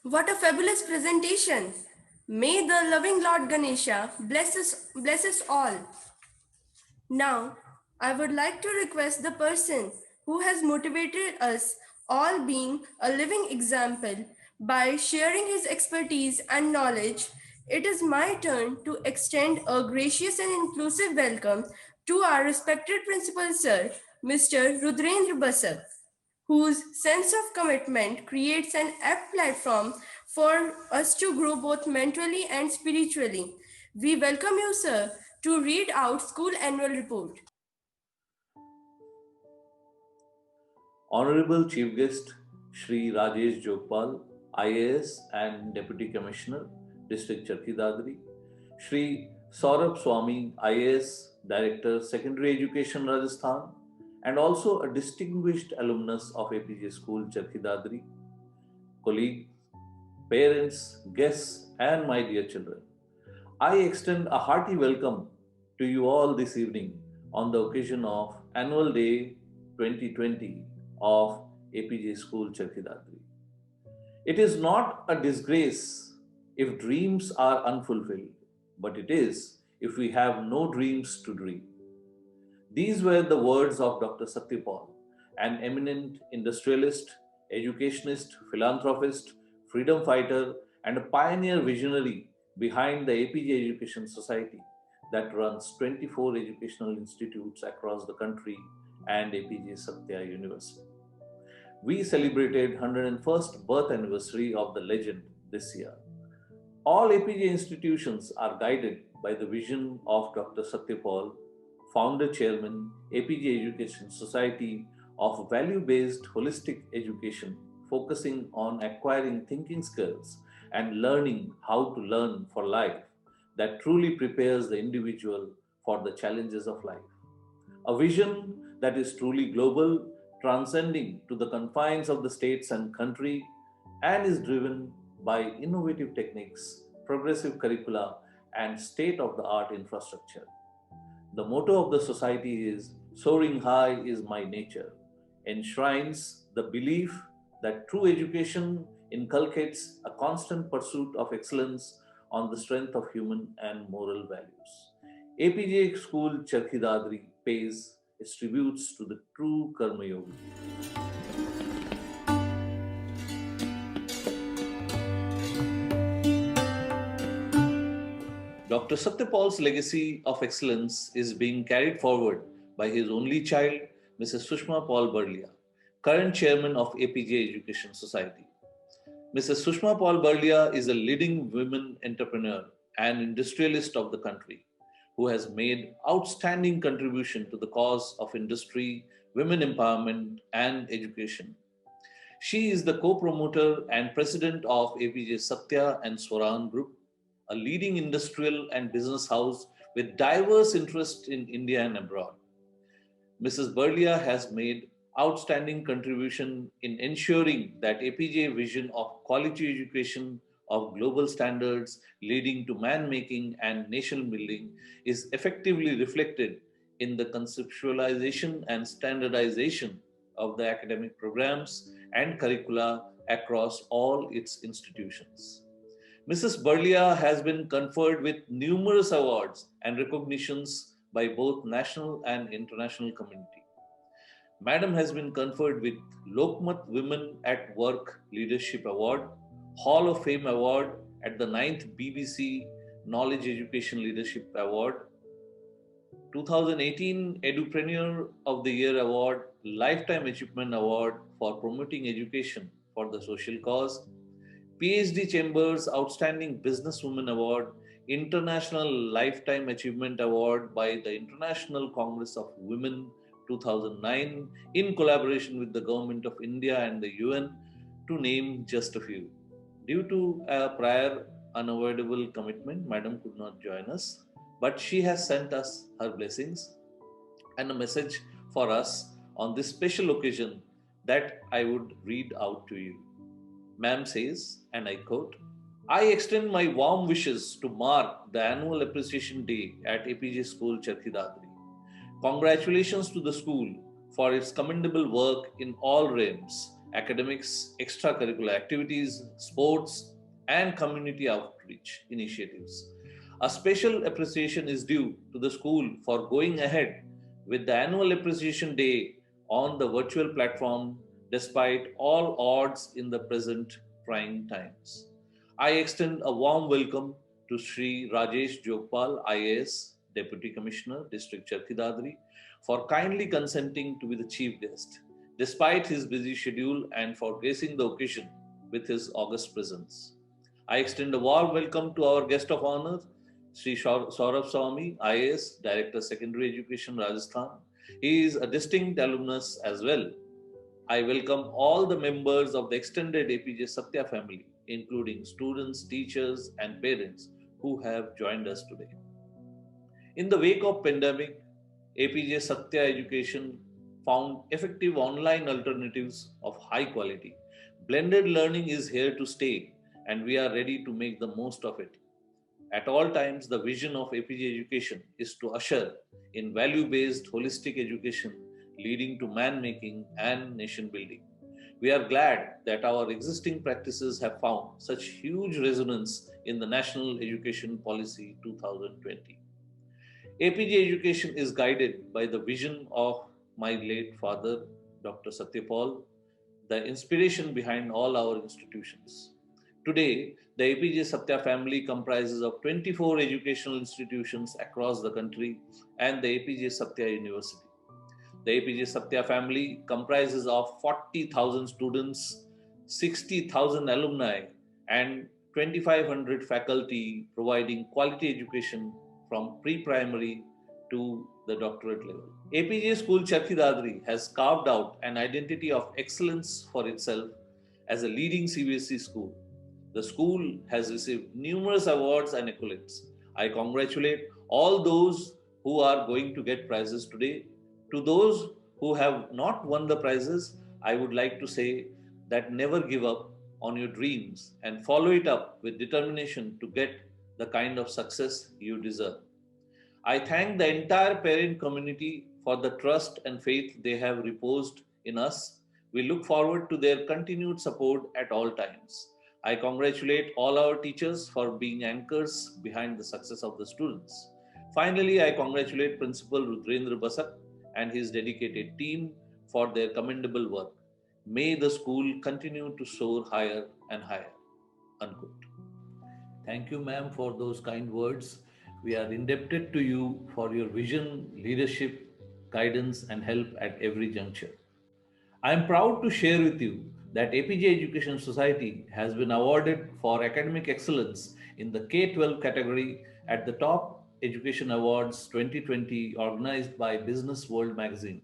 What a fabulous presentation! May the loving Lord Ganesha bless us all. Now, I would like to request the person who has motivated us all being a living example by sharing his expertise and knowledge. It is my turn to extend a gracious and inclusive welcome to our respected principal sir, Mr. Rudrendra Basak, whose sense of commitment creates an apt platform for us to grow both mentally and spiritually. We welcome you, sir, to read out school annual report. Honorable Chief Guest Shri Rajesh Jogpal, IAS and Deputy Commissioner, District Charki Dadri, Shri Saurabh Swami, IAS, Director, Secondary Education, Rajasthan, and also a distinguished alumnus of APJ School, Charki Dadri, colleagues, parents, guests, and my dear children. I extend a hearty welcome to you all this evening on the occasion of Annual Day 2020 of APJ School, Charki Dadri. It is not a disgrace if dreams are unfulfilled, but it is if we have no dreams to dream. These were the words of Dr. Satyapal, an eminent industrialist, educationist, philanthropist, freedom fighter, and a pioneer visionary behind the APJ Education Society that runs 24 educational institutes across the country and APJ Satya University. We celebrated 101st birth anniversary of the legend this year. All APJ institutions are guided by the vision of Dr. Satyapal, founder chairman, APJ Education Society of value-based holistic education, focusing on acquiring thinking skills and learning how to learn for life that truly prepares the individual for the challenges of life. A vision that is truly global, transcending to the confines of the states and country, and is driven by innovative techniques, progressive curricula, and state of the art infrastructure. The motto of the society is Soaring High is My Nature, enshrines the belief that true education inculcates a constant pursuit of excellence on the strength of human and moral values. APJ School Charkhi Dadri pays its tributes to the true Karma Yogi. Dr. Satyapal's legacy of excellence is being carried forward by his only child, Mrs. Sushma Paul Burlia, current chairman of APJ Education Society. Mrs. Sushma Paul Burlia is a leading women entrepreneur and industrialist of the country who has made outstanding contribution to the cause of industry, women empowerment and education. She is the co-promoter and president of APJ Satya and Swaran Group, a leading industrial and business house with diverse interests in India and abroad. Mrs. Burlia has made outstanding contribution in ensuring that APJ vision of quality education of global standards leading to man making and nation building is effectively reflected in the conceptualization and standardization of the academic programs and curricula across all its institutions. Mrs. Burlia has been conferred with numerous awards and recognitions by both national and international community. Madam has been conferred with Lokmat Women at Work Leadership Award, Hall of Fame Award at the 9th BBC Knowledge Education Leadership Award, 2018 Edupreneur of the Year Award, Lifetime Achievement Award for promoting education for the social cause, PhD Chambers Outstanding Businesswoman Award, International Lifetime Achievement Award by the International Congress of Women 2009 in collaboration with the Government of India and the UN, to name just a few. Due to a prior unavoidable commitment, Madam could not join us, but she has sent us her blessings and a message for us on this special occasion that I would read out to you. Ma'am says, and I quote, I extend my warm wishes to mark the annual appreciation day at APJ School Charkhi Dadri. Congratulations to the school for its commendable work in all realms academics, extracurricular activities, sports, and community outreach initiatives. A special appreciation is due to the school for going ahead with the annual appreciation day on the virtual platform despite all odds in the present trying times. I extend a warm welcome to Sri Rajesh Jogpal, IAS, Deputy Commissioner, District Charkhi Dadri, for kindly consenting to be the chief guest, despite his busy schedule and for gracing the occasion with his august presence. I extend a warm welcome to our guest of honor, Sri Saurabh Swami, IAS, Director Secondary Education, Rajasthan. He is a distinct alumnus as well. I welcome all the members of the extended APJ Satya family, including students, teachers, and parents who have joined us today. In the wake of pandemic, APJ Satya Education found effective online alternatives of high quality. Blended learning is here to stay, and we are ready to make the most of it. At all times, the vision of APJ Education is to usher in value based holistic education leading to man making and nation building. We are glad that our existing practices have found such huge resonance in the National Education Policy 2020. APJ Education is guided by the vision of my late father, Dr. Satyapal, the inspiration behind all our institutions. Today, the APJ Satya family comprises of 24 educational institutions across the country and the APJ Satya University. The APJ Satya family comprises of 40,000 students, 60,000 alumni, and 2,500 faculty providing quality education from pre-primary to the doctorate level. APJ School Charkhi Dadri has carved out an identity of excellence for itself as a leading CBSE school. The school has received numerous awards and accolades. I congratulate all those who are going to get prizes today. To those who have not won the prizes, I would like to say that never give up on your dreams and follow it up with determination to get the kind of success you deserve. I thank the entire parent community for the trust and faith they have reposed in us. We look forward to their continued support at all times. I congratulate all our teachers for being anchors behind the success of the students. Finally, I congratulate Principal Rudrendra Basak and his dedicated team for their commendable work. May the school continue to soar higher and higher. Unquote. Thank you, ma'am, for those kind words. We are indebted to you for your vision, leadership, guidance, and help at every juncture. I am proud to share with you that APJ Education Society has been awarded for academic excellence in the K-12 category at the Top Education Awards 2020 organized by Business World magazine.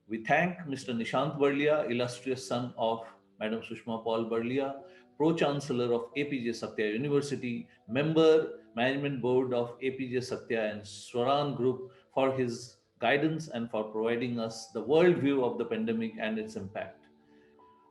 We thank Mr. Nishant Barlia, illustrious son of Madam Sushma Paul Barlia, Pro-Chancellor of APJ Satya University, member, Management Board of APJ Satya and Swaran Group for his guidance and for providing us the worldview of the pandemic and its impact.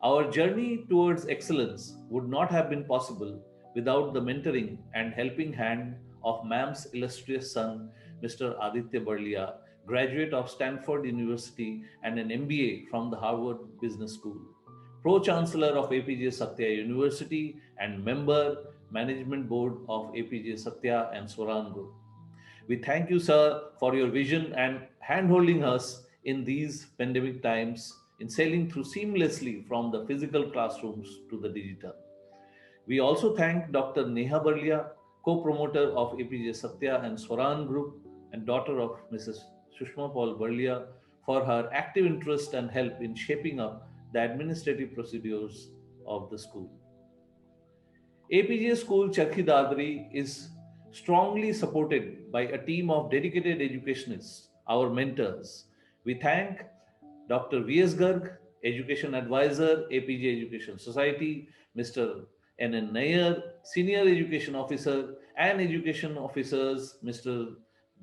Our journey towards excellence would not have been possible without the mentoring and helping hand of ma'am's illustrious son, Mr. Aditya Barlia, graduate of Stanford University and an MBA from the Harvard Business School, Pro-Chancellor of APJ Satya University and member, Management Board of APJ Satya and Swaran Group. We thank you, sir, for your vision and handholding us in these pandemic times in sailing through seamlessly from the physical classrooms to the digital. We also thank Dr. Neha Barlia, co-promoter of APJ Satya and Swaran Group and daughter of Mrs. Sushma Paul Barlia, for her active interest and help in shaping up the administrative procedures of the school. APJ School Charkhi Dadri is strongly supported by a team of dedicated educationists, our mentors. We thank Dr. V.S. Garg, Education Advisor, APJ Education Society, Mr. N.N. Nair, Senior Education Officer, and Education Officers, Mr.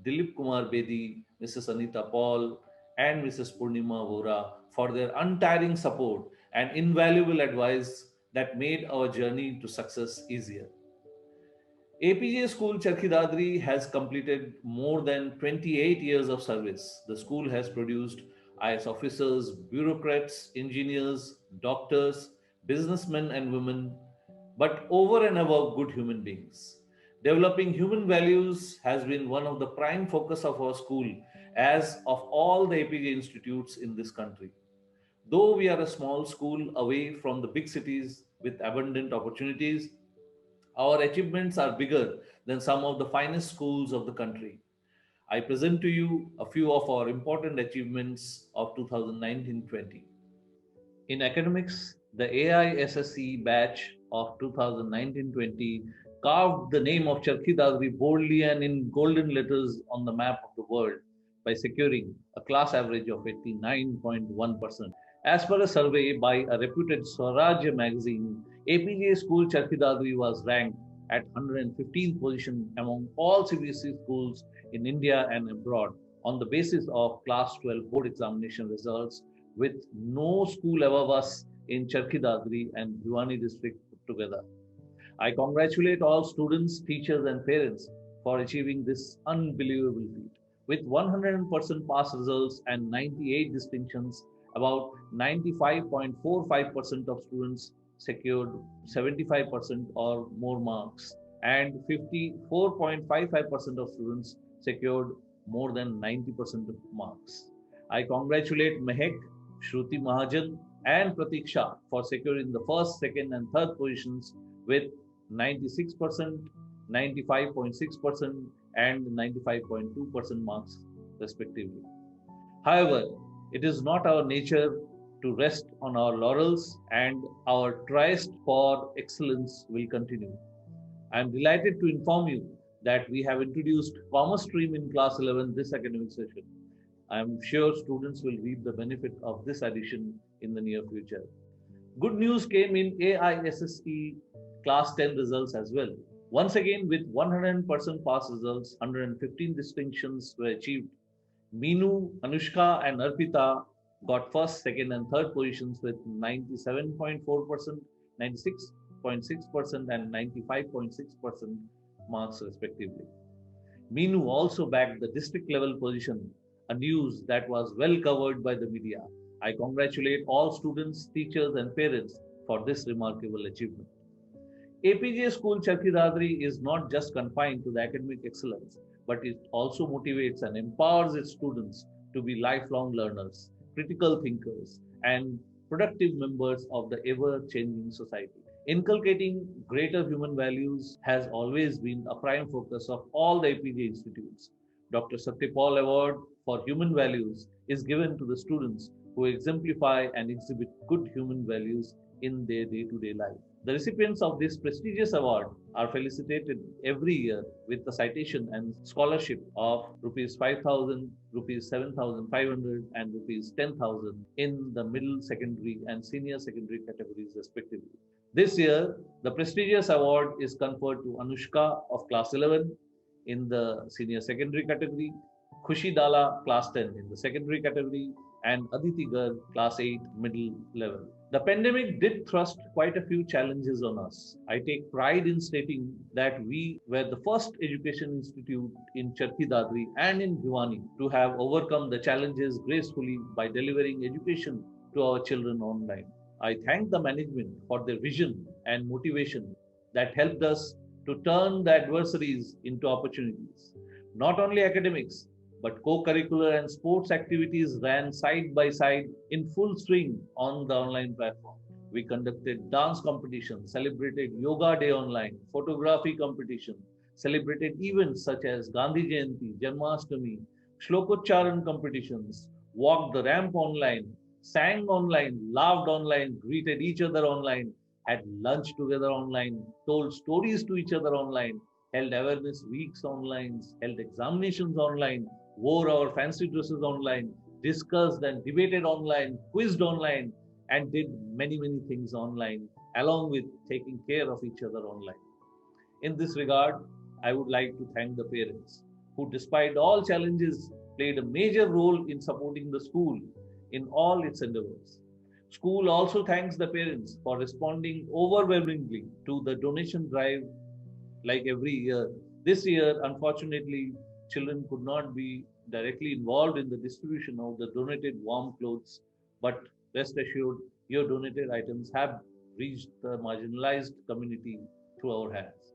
Dilip Kumar Bedi, Mrs. Anita Paul, and Mrs. Purnima Vora for their untiring support and invaluable advice that made our journey to success easier. APJ School Charkhi Dadri has completed more than 28 years of service. The school has produced IS officers, bureaucrats, engineers, doctors, businessmen and women, but over and above good human beings. Developing human values has been one of the prime focus of our school as of all the APJ institutes in this country. Though we are a small school away from the big cities with abundant opportunities, our achievements are bigger than some of the finest schools of the country. I present to you a few of our important achievements of 2019-20. In academics, the AISSE batch of 2019-20 carved the name of Charkhi Dadri boldly and in golden letters on the map of the world by securing a class average of 89.1%. As per a survey by a reputed Swarajya magazine, APJ School Charkhi Dadri was ranked at 115th position among all CBSE schools in India and abroad on the basis of class 12 board examination results, with no school above us in Charkhi Dadri and Bhiwani district put together. I congratulate all students, teachers, and parents for achieving this unbelievable feat. With 100% pass results and 98 distinctions, about 95.45% of students secured 75% or more marks, and 54.55% of students secured more than 90% of marks. I congratulate Mehek, Shruti Mahajan, and Pratiksha for securing the first, second, and third positions with 96%, 95.6%, and 95.2% marks, respectively. However, it is not our nature to rest on our laurels, and our tryst for excellence will continue. I am delighted to inform you that we have introduced Commerce stream in class 11 this academic session. I am sure students will reap the benefit of this addition in the near future. Good news came in AISSE class 10 results as well. Once again, with 100% pass results, 115 distinctions were achieved. Meenu, Anushka, and Arpita got first, second, and third positions with 97.4%, 96.6%, and 95.6% marks, respectively. Meenu also bagged the district level position, a news that was well covered by the media. I congratulate all students, teachers, and parents for this remarkable achievement. APJ School Charkhi Dadri is not just confined to the academic excellence, but it also motivates and empowers its students to be lifelong learners, critical thinkers, and productive members of the ever changing society. Inculcating greater human values has always been a prime focus of all the APJ institutes. Dr. Satyapal Award for Human Values is given to the students who exemplify and exhibit good human values in their day to day life. The recipients of this prestigious award are felicitated every year with the citation and scholarship of rupees 5,000, rupees 7,500, and rupees 10,000 in the middle secondary and senior secondary categories, respectively. This year, the prestigious award is conferred to Anushka of class 11 in the senior secondary category, Khushi Dala class 10 in the secondary category, and Aditi Garg class 8 middle level. The pandemic did thrust quite a few challenges on us. I take pride in stating that we were the first education institute in Charkhi Dadri and in Bhiwani to have overcome the challenges gracefully by delivering education to our children online. I thank the management for their vision and motivation that helped us to turn the adversaries into opportunities. Not only academics, but co-curricular and sports activities ran side by side in full swing on the online platform. We conducted dance competitions, celebrated Yoga Day online, photography competition, celebrated events such as Gandhi Jayanti, Janmashtami, Shlokocharan competitions, walked the ramp online, sang online, laughed online, greeted each other online, had lunch together online, told stories to each other online, held awareness weeks online, held examinations online, wore our fancy dresses online, discussed and debated online, quizzed online, and did many, many things online, along with taking care of each other online. In this regard, I would like to thank the parents who, despite all challenges, played a major role in supporting the school in all its endeavors. School also thanks the parents for responding overwhelmingly to the donation drive like every year. This year, unfortunately, children could not be directly involved in the distribution of the donated warm clothes, but rest assured, your donated items have reached the marginalized community through our hands.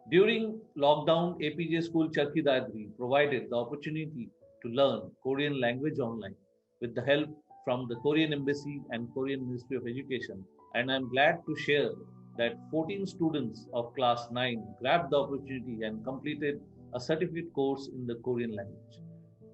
During lockdown, APJ School Charki Dadri provided the opportunity to learn Korean language online with the help from the Korean Embassy and Korean Ministry of Education. And I'm glad to share that 14 students of class 9 grabbed the opportunity and completed a certificate course in the Korean language.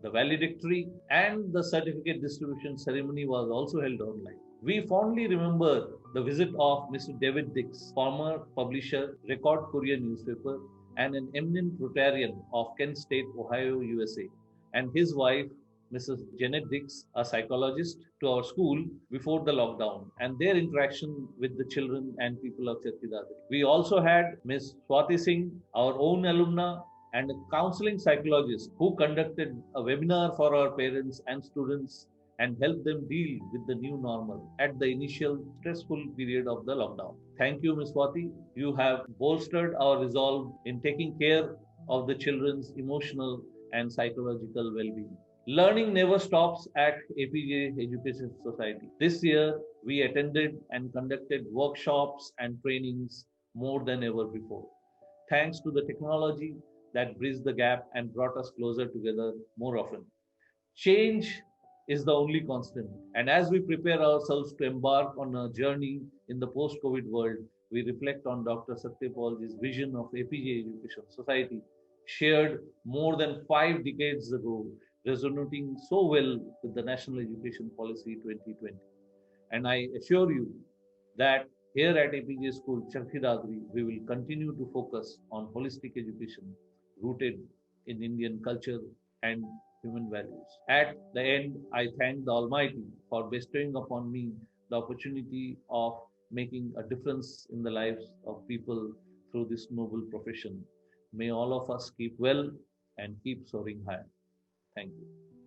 The valedictory and the certificate distribution ceremony was also held online. We fondly remember the visit of Mr. David Dix, former publisher, Record Korea newspaper, and an eminent Rotarian of Kent State, Ohio, USA, and his wife, Mrs. Janet Dix, a psychologist, to our school before the lockdown, and their interaction with the children and people of Charki Dadri. We also had Ms. Swati Singh, our own alumna, and a counseling psychologist who conducted a webinar for our parents and students and helped them deal with the new normal at the initial stressful period of the lockdown. Thank you, Ms. Swati. You have bolstered our resolve in taking care of the children's emotional and psychological well-being. Learning never stops at APJ Education Society. This year, we attended and conducted workshops and trainings more than ever before. Thanks to the technology that bridged the gap and brought us closer together more often. Change is the only constant. And as we prepare ourselves to embark on a journey in the post COVID world, we reflect on Dr. Satyapalji's vision of APJ Education Society, shared more than 5 decades ago, resonating so well with the National Education Policy 2020. And I assure you that here at APJ School, Charki Dadri, we will continue to focus on holistic education rooted in Indian culture and human values. At the end, I thank the Almighty for bestowing upon me the opportunity of making a difference in the lives of people through this noble profession. May all of us keep well and keep soaring higher. Thank you.